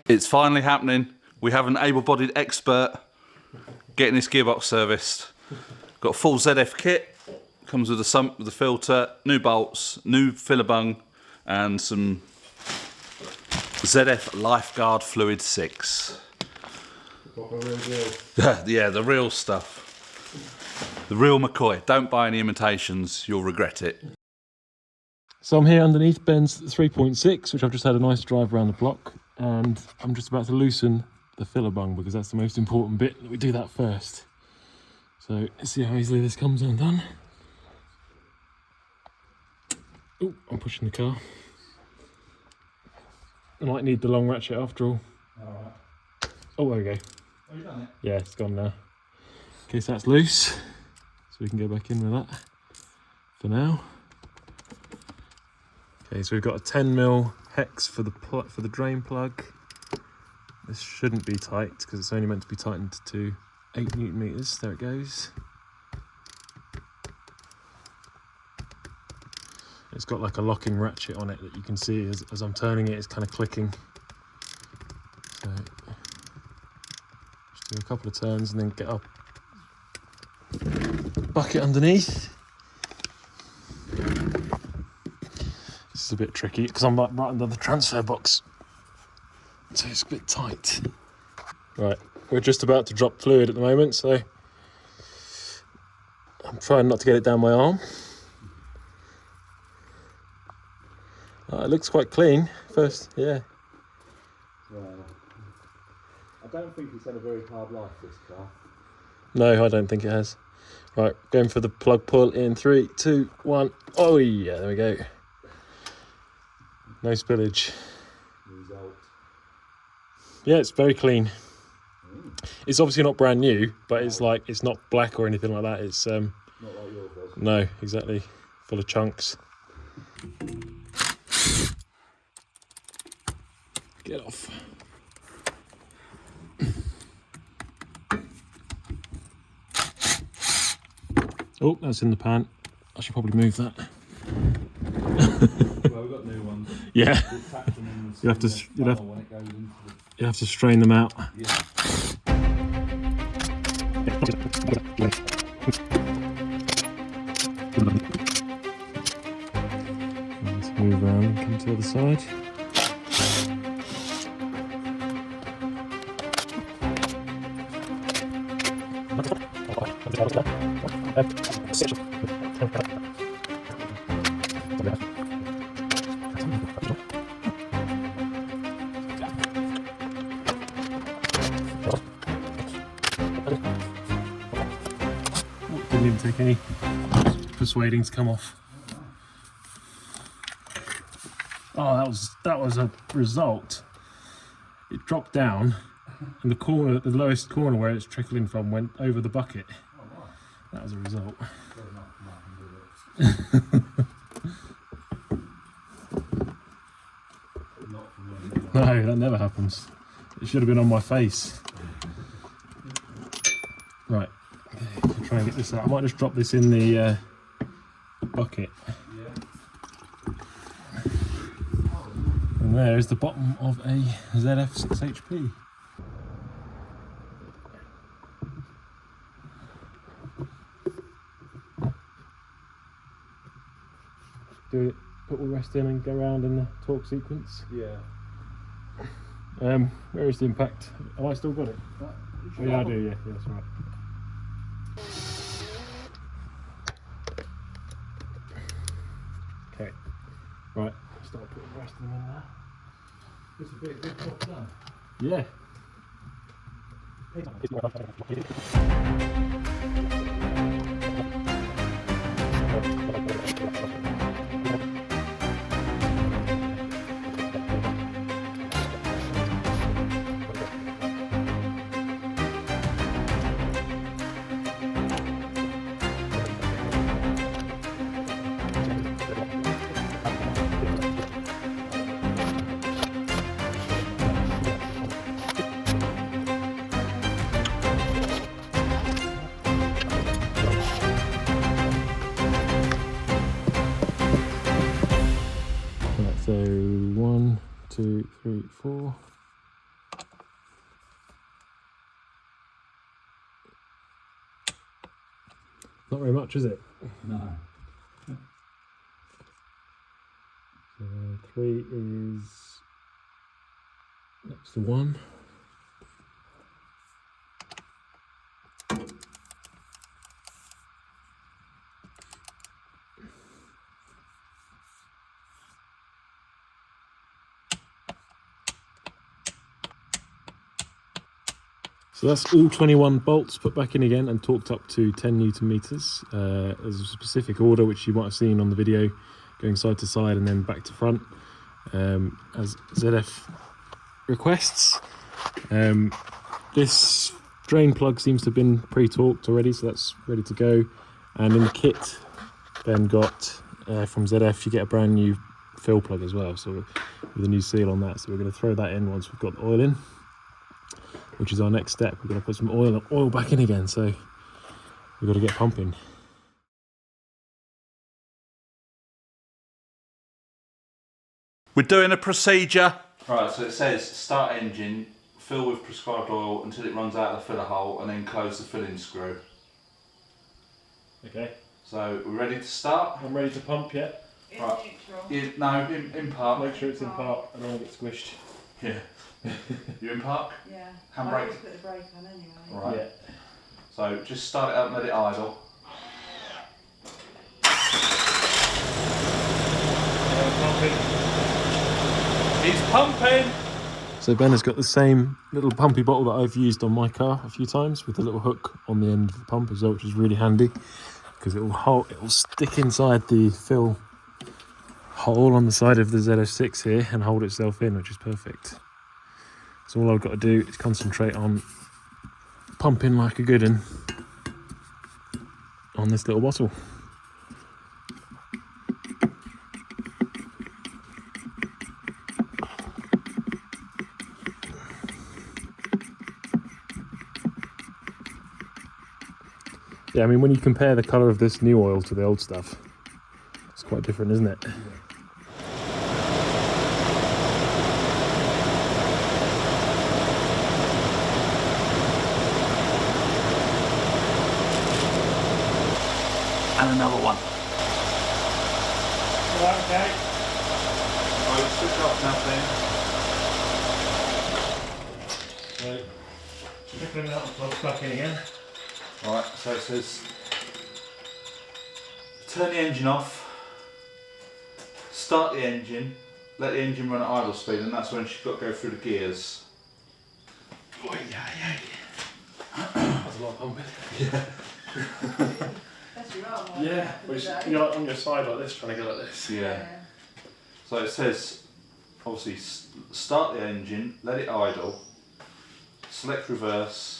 It's finally happening. We have an able-bodied expert getting this gearbox serviced. Got a full ZF kit. Comes with a sump with a filter, new bolts, new filler bung, and some ZF Lifeguard Fluid 6. Yeah, the real stuff. The real McCoy. Don't buy any imitations, you'll regret it. So I'm here underneath Ben's 3.6, which I've just had a nice drive around the block, and I'm just about to loosen the filler bung because that's the most important bit. We do that first. So let's see how easily this comes undone. Oh, I'm pushing the car. I might need the long ratchet after all. Alright. Oh, there we go. Oh, you done it? Yeah, it's gone now. Okay, so that's loose. So we can go back in with that for now. Okay, so we've got a 10mm hex for the drain plug. This shouldn't be tight because it's only meant to be tightened to 8 Newton meters. There it goes. It's got like a locking ratchet on it that you can see as I'm turning it, it's kind of clicking. So just do a couple of turns and then get up, bucket underneath. This is a bit tricky because I'm like right under the transfer box, so it's a bit tight. Right, we're just about to drop fluid at the moment, so I'm trying not to get it down my arm. It looks quite clean first, yeah. Well, I don't think it's had a very hard life, this car. No, I don't think it has. Right, going for the plug pull in 3, 2, 1. Oh yeah, there we go. No spillage. Result. Yeah, it's very clean. It's obviously not brand new, but it's like, it's not black or anything like that. It's not like yours was. no, exactly, full of chunks. Get off. Oh, that's in the pan. I should probably move that. Well, we've got new ones. Yeah. You'll have to strain them out. Yeah. Let's move around and come to the other side. Didn't even take any persuading to come off. Oh, that was a result. It dropped down, and the lowest corner where it's trickling from went over the bucket. That was a result. No, that never happens. It should have been on my face. Right, okay, I'll try and get this out. I might just drop this in the bucket. And there is the bottom of a ZF 6HP. Do it, put all the rest in and go around in the torque sequence. Yeah. Where is the impact? Have I still got it? Oh, yeah, I do, yeah, that's right. Okay, right, start putting the rest of them in there. This would be a good job done. Yeah. So 1, 2, 3, 4. Not very much, is it? No. 3 is next to 1. So that's all 21 bolts put back in again and torqued up to 10 Newton meters. There's a specific order which you might have seen on the video, going side to side and then back to front, as ZF requests. This drain plug seems to have been pre-torqued already, so that's ready to go. And in the kit, then got from ZF, you get a brand new fill plug as well, so with a new seal on that. So we're going to throw that in once we've got the oil in, which is our next step. We're going to put some oil back in again, so we've got to get pumping. We're doing a procedure. Right, so it says start engine, fill with prescribed oil until it runs out of the filler hole, and then close the filling screw. Okay. So we're ready to start? I'm ready to pump yet. In Right. neutral. No, in park. Make sure it's in park and I don't get squished. Yeah. You in park? Yeah. Handbrake. I always put the brake on anyway. Right. Yeah. So just start it up and let it idle. He's pumping! So Ben has got the same little pumpy bottle that I've used on my car a few times, with a little hook on the end of the pump as well, which is really handy because it will stick inside the fill hole on the side of the ZF6 here and hold itself in, which is perfect. So all I've got to do is concentrate on pumping like a good one on this little bottle. Yeah, I mean, when you compare the colour of this new oil to the old stuff, it's quite different, isn't it? Yeah. And another one. Okay. Right, switch off now, Right. Trickling out the plug's back in again. Alright, so it says turn the engine off, start the engine, let the engine run at idle speed, and that's when she's got to go through the gears. Oh, yeah. That's a lot of pumping. Yeah. That's your arm one. Yeah, which you're like on your side like this, trying to go like this. Yeah. So it says, obviously, start the engine, let it idle, select reverse,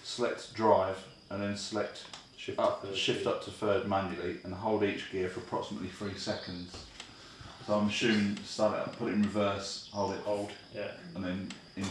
select drive, and then select shift up to third manually, and hold each gear for approximately 3 seconds. So I'm assuming start it up, put it in reverse, hold, Yeah. and then in.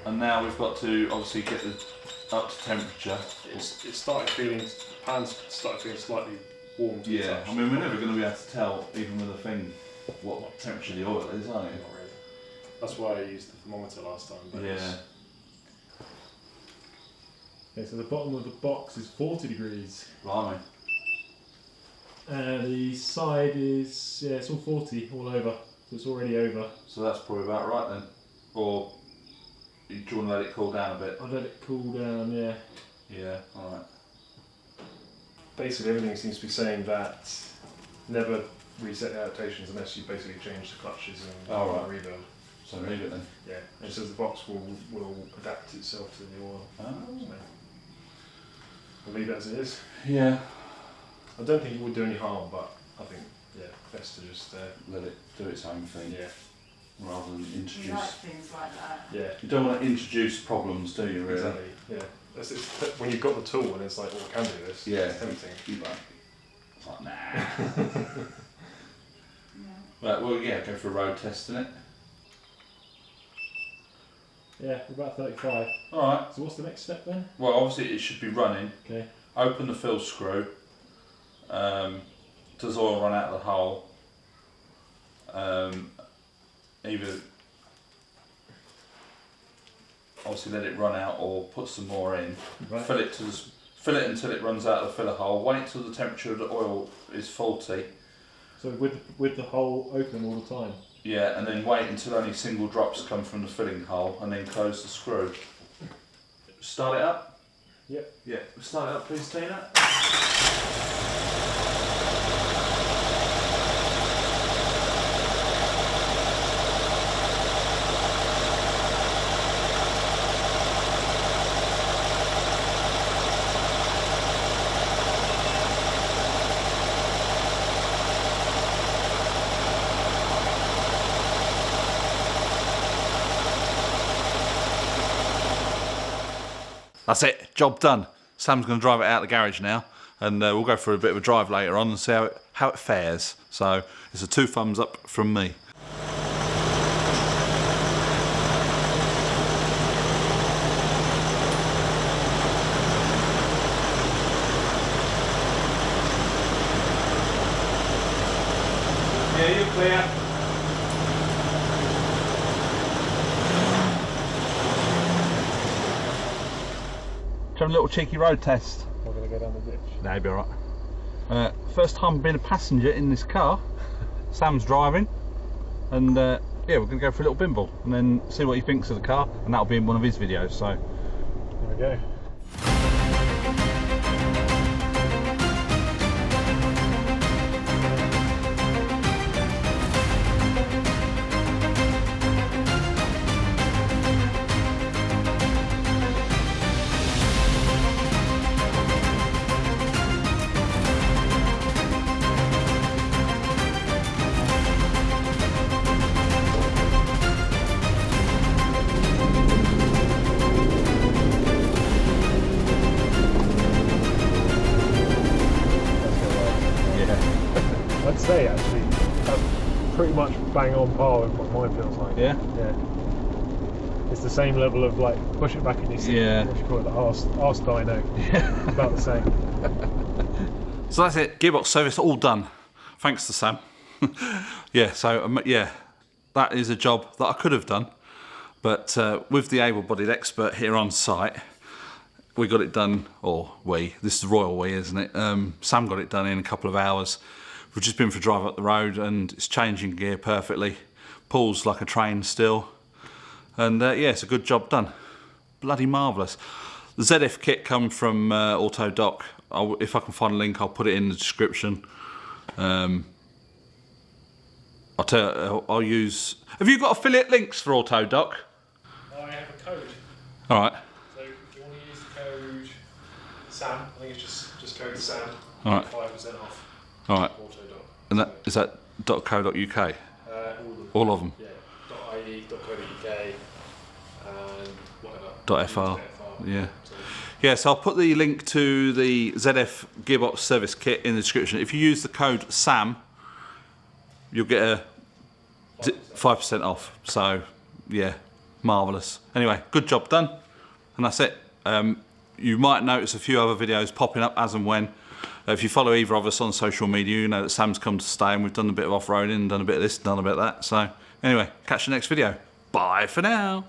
And now we've got to obviously get the up to temperature. It started feeling, the pan's started feeling slightly warm to the Yeah, touch. I mean we're never going to be able to tell, even with a thing, what temperature the oil is, are you? Not really. That's why I used the thermometer last time. But Yeah. Okay, so the bottom of the box is 40 degrees. Blimey. The side is, yeah, it's all 40 all over. So it's already over. So that's probably about right then. Or do you want to let it cool down a bit? I'll let it cool down, yeah. Yeah, alright. Basically everything seems to be saying that never reset the adaptations unless you basically change the clutches and rebuild. So leave it then. Yeah, and it says the box will adapt itself to the new oil. Oh. So I'll leave it as it is. Yeah. I don't think it would do any harm, but I think, yeah, best to just Let it do its own thing. yeah. rather than You introduce. like things like that. Yeah, You don't want to introduce problems, do you? Really? exactly. Yeah, it's when you've got the tool and it's like, well, I can do this. Yeah. It's tempting. You won't. It's like nah. Yeah. Right, well, yeah, go for a road test, innit? Yeah, we're about 35. Alright. So what's the next step then? Well, obviously it should be running. Okay. Open the fill screw. Does oil run out of the hole? Either obviously let it run out or put some more in. Right. Fill it until it runs out of the filler hole. Wait till the temperature of the oil is faulty. So with the hole open all the time. Yeah, and then wait until only single drops come from the filling hole, and then close the screw. Start it up. Yep. Yeah. Start it up, please, Tina. That's it, job done. Sam's going to drive it out of the garage now, and we'll go for a bit of a drive later on and see how it fares. So it's a 2 thumbs up from me. Yeah, you're clear. Have a little cheeky road test. We're going to go down the ditch. No, you'll be alright. First time being a passenger in this car. Sam's driving, and yeah, we're going to go for a little bimble and then see what he thinks of the car, and that'll be in one of his videos. So There we go. yeah, I'd say actually that's pretty much bang on par with what mine feels like. yeah, Yeah. It's the same level of like push it back in your seat. Yeah. What do you call it? The arse dyno. yeah. About the same. So that's it. Gearbox service all done. Thanks to Sam. Yeah. So yeah, that is a job that I could have done, but with the able-bodied expert here on site, we got it done. Or this is the royal we, isn't it? Sam got it done in a couple of hours. We've just been for a drive up the road, and it's changing gear perfectly. Pulls like a train still. And yeah, it's a good job done. Bloody marvellous. The ZF kit come from Autodoc. If I can find a link, I'll put it in the description. I'll use... Have you got affiliate links for Autodoc? I have a code. All right. So if you want to use the code SAM, I think it's just code SAM. All right. 5% off. All right. Autodoc. And is that .co.uk? All of them. All of them? Yeah. .ie, .co.uk, and whatever. .fr. Yeah. Yeah, so I'll put the link to the ZF gearbox service kit in the description. If you use the code SAM, you'll get a 5% off. So, yeah, marvellous. Anyway, good job done. And that's it. You might notice a few other videos popping up as and when. If you follow either of us on social media, you know that Sam's come to stay, and we've done a bit of off-roading, done a bit of this, done a bit of that. So, anyway, catch you next video. Bye for now.